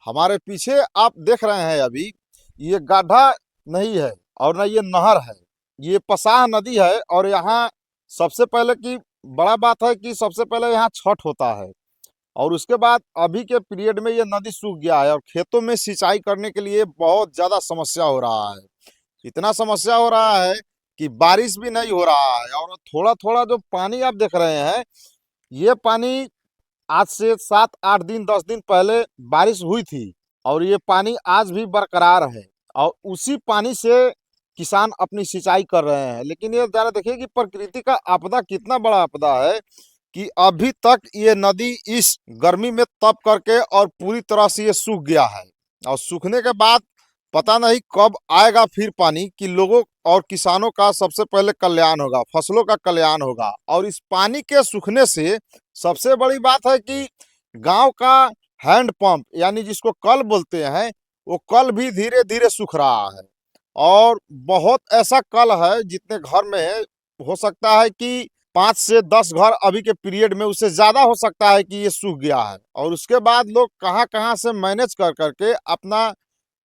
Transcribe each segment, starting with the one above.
हमारे पीछे आप देख रहे हैं अभी, ये गड्ढा नहीं है और ना ये नहर है, ये पसाह नदी है। और यहाँ सबसे पहले की बड़ा बात है कि सबसे पहले यहाँ छठ होता है और उसके बाद अभी के पीरियड में ये नदी सूख गया है और खेतों में सिंचाई करने के लिए बहुत ज़्यादा समस्या हो रहा है। इतना समस्या हो रहा है कि बारिश भी नहीं हो रहा है और थोड़ा थोड़ा जो पानी आप देख रहे हैं, ये पानी आज से 7 8 दिन 10 दिन पहले बारिश हुई थी और ये पानी आज भी बरकरार है और उसी पानी से किसान अपनी सिंचाई कर रहे हैं। लेकिन ये जरा देखिए कि प्रकृति का आपदा कितना बड़ा आपदा है कि अभी तक ये नदी इस गर्मी में तप करके और पूरी तरह से ये सूख गया है। और सूखने के बाद पता नहीं कब आएगा फिर पानी कि लोगों और किसानों का सबसे पहले कल्याण होगा, फसलों का कल्याण होगा। और इस पानी के सूखने से सबसे बड़ी बात है कि गांव का हैंड पंप यानी जिसको कल बोलते हैं, वो कल भी धीरे धीरे सूख रहा है। और बहुत ऐसा कल है जितने घर में है, हो सकता है कि 5 से 10 घर अभी के पीरियड में, उससे ज़्यादा हो सकता है कि ये सूख गया है। और उसके बाद लोग कहाँ कहाँ से मैनेज कर करके अपना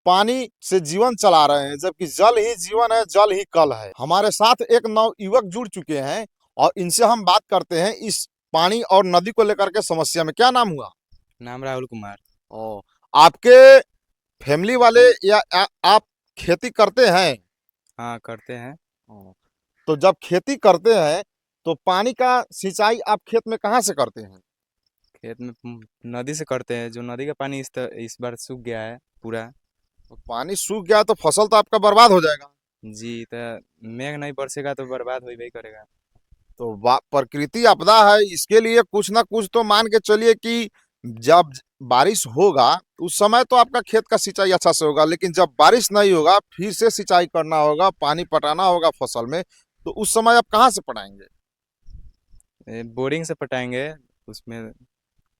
पानी से जीवन चला रहे हैं, जबकि जल ही जीवन है, जल ही कल है। हमारे साथ एक नवयुवक जुड़ चुके हैं और इनसे हम बात करते हैं इस पानी और नदी को लेकर के समस्या में। क्या नाम हुआ? नाम राहुल कुमार। ओ, आपके फैमिली वाले या आप खेती करते हैं? हाँ, करते हैं। ओ, तो जब खेती करते हैं तो पानी का सिंचाई आप खेत में कहाँ से करते हैं? खेत में नदी से करते हैं। जो नदी का पानी इस बार सूख गया है पूरा। तो पानी सूख गया तो फसल तो आपका बर्बाद हो जाएगा। जी, तो मेघ नहीं बरसेगा तो बर्बाद हो ही करेगा। तो प्रकृति आपदा है, इसके लिए कुछ ना कुछ तो मान के चलिए कि जब बारिश होगा उस समय तो आपका खेत का सिंचाई अच्छा से होगा, लेकिन जब बारिश नहीं होगा फिर से सिंचाई करना होगा, पानी पटाना होगा फसल में, तो उस समय आप कहाँ से पटाएंगे? बोरिंग से पटाएंगे उसमें।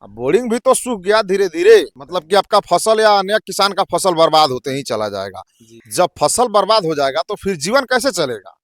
अब बोरिंग भी तो सूख गया धीरे धीरे, मतलब कि आपका फसल या अन्य किसान का फसल बर्बाद होते ही चला जाएगा। जी, जब फसल बर्बाद हो जाएगा तो फिर जीवन कैसे चलेगा?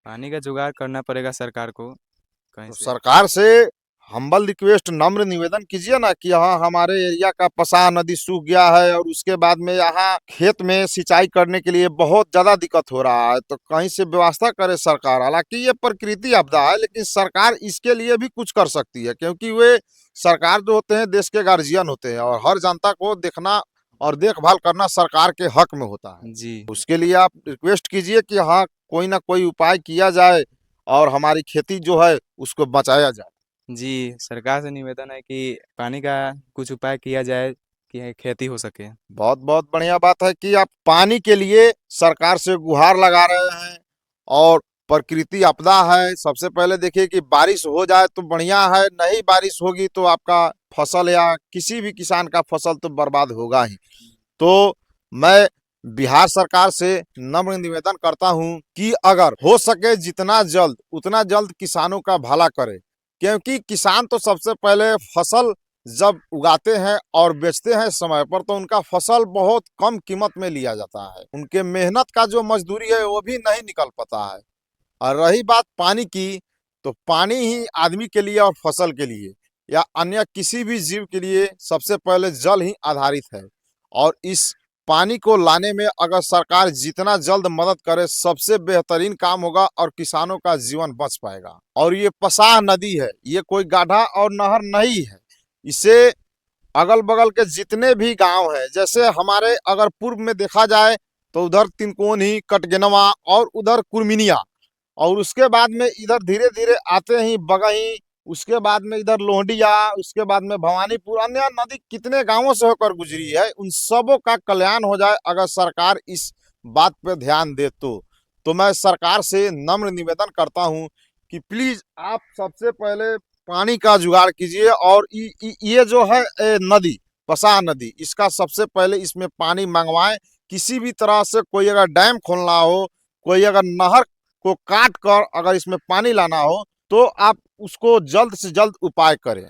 पानी का जुगाड़ करना पड़ेगा सरकार को कहीं तो से। सरकार से हम्बल रिक्वेस्ट, नम्र निवेदन कीजिए ना कि हाँ, हमारे एरिया का पसाह नदी सूख गया है और उसके बाद में यहाँ खेत में सिंचाई करने के लिए बहुत ज्यादा दिक्कत हो रहा है, तो कहीं से व्यवस्था करे सरकार। हालांकि ये प्रकृति आपदा है, लेकिन सरकार इसके लिए भी कुछ कर सकती है, क्योंकि वे सरकार जो होते हैं देश के गार्जियन होते हैं और हर जनता को देखना और देखभाल करना सरकार के हक में होता है। जी। उसके लिए आप रिक्वेस्ट कीजिए कि हाँ, कोई ना कोई उपाय किया जाए और हमारी खेती जो है उसको बचाया जाए। जी, सरकार से निवेदन है कि पानी का कुछ उपाय किया जाए कि खेती हो सके। बहुत बहुत बढ़िया बात है कि आप पानी के लिए सरकार से गुहार लगा रहे हैं। और प्रकृति आपदा है, सबसे पहले देखिए कि बारिश हो जाए तो बढ़िया है, नहीं बारिश होगी तो आपका फसल या किसी भी किसान का फसल तो बर्बाद होगा ही। तो मैं बिहार सरकार से नम्र निवेदन करता हूं कि अगर हो सके जितना जल्द उतना जल्द किसानों का भला करे, क्योंकि किसान तो सबसे पहले फसल जब उगाते हैं और बेचते हैं समय पर तो उनका फसल बहुत कम कीमत में लिया जाता है, उनके मेहनत का जो मजदूरी है वो भी नहीं निकल पाता है। और रही बात पानी की, तो पानी ही आदमी के लिए और फसल के लिए या अन्य किसी भी जीव के लिए सबसे पहले जल ही आधारित है। और इस पानी को लाने में अगर सरकार जितना जल्द मदद करे सबसे बेहतरीन काम होगा और किसानों का जीवन बच पाएगा। और ये पसाह नदी है, ये कोई गाढ़ा और नहर नहीं है। इसे अगल बगल के जितने भी गांव हैं, जैसे हमारे अगर पूर्व में देखा जाए तो उधर तिनकोनी, कटगेनवा और उधर कुर्मिनिया, और उसके बाद में इधर धीरे धीरे आते ही बगही, उसके बाद में इधर लोहडिया, उसके बाद में भवानीपुर, अन्य नदी कितने गांवों से होकर गुजरी है, उन सबों का कल्याण हो जाए अगर सरकार इस बात पे ध्यान दे तो मैं सरकार से नम्र निवेदन करता हूं कि प्लीज आप सबसे पहले पानी का जुगाड़ कीजिए। और ये जो है नदी, पसाह नदी, इसका सबसे पहले इसमें पानी मंगवाएं। किसी भी तरह से कोई अगर डैम खोलना हो, कोई अगर नहर को काट कर अगर इसमें पानी लाना हो तो आप उसको जल्द से जल्द उपाय करें।